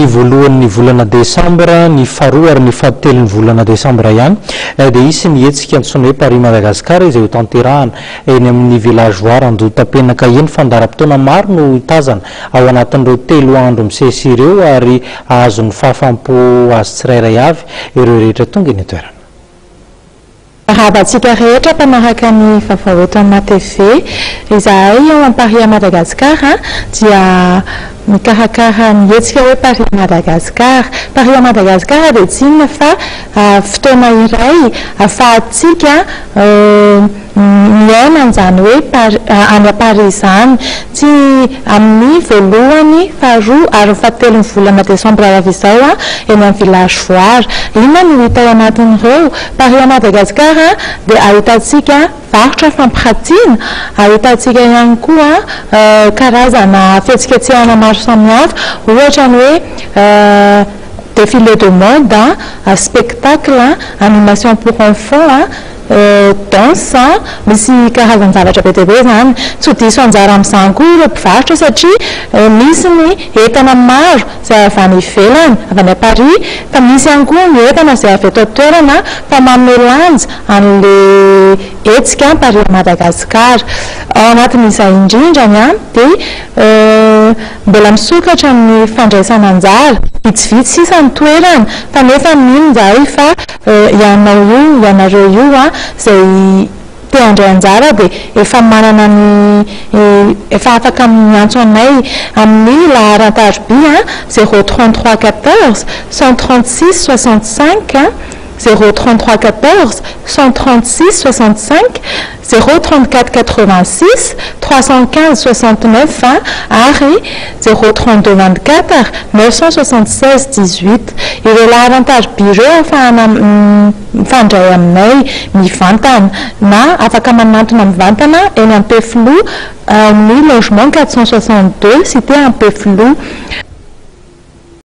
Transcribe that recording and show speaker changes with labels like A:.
A: voalohan'ny volana Desambra, ny faharoa ary ny fahatelon'ny volana Desambra ihany dia isy ny hetsika antsoina hoe Paris Madagasikara izay ho tanterahana eny amin'ny villageoire Andohatapenaka eny fandaharam-potoana maro no tazana ao anatin'ireo 3 andro misesy ireo ary ahazon'ny fahafampo azy tsirairay avy ireo rehetra tonga eny toerana.
B: Rahabatsika rehetra mpanaraka ny vaovao na TV izahay ao Paris Madagasikara dia mikarakara ny hetsika hoe Paris Madagasikara. Paris Madagasikara dia tsy inona fa fotoana iray ahafahantsika miaina an'izany hoe any Paris izany tsy amin'ny voalohany faharoa ary fahatelon'ny volana Desambra avy izao eny amin'ny villageoire. Inona no hita ao anatin'ireo? Paris Madagasikara dia ahitantsika varotra fampirantiana, ahitantsika ihany koa karazana fihetsiketsehana maro samihafa, ohatra ny hoe défilé de mode, spectacle, animation pour enfants, danse, misy karazana zavatra be dia be zany. Tsy ho diso anjara amin'izany koa ireo mpivarotra satria misy ny entana maro izay avy any ivelany, avy any Paris, fa misy ihany koa ny entana izay avy eto an-toerana fa manome lanja an'ilay hetsika Paris Madagasikara. Ao anatin'izay indrindrany dia mbola misokatra ny fandraisana anjara vitsivitsy sisa ny toerana fa nefa mino izahay fa ianareo io izay te handray anjara dia efa manana ny efa afaka miantso anay amin'ny laharan-tarobia 033 14 136 65 033 14 136 65 034 86 315 69 ary 032 24 976 18 ireo laharan-tarobia ireo ahafahana mifandray aminay mivantana na afaka manantona mivantana eny Ampefilo amin'ny logement 462 cité Ampefilo.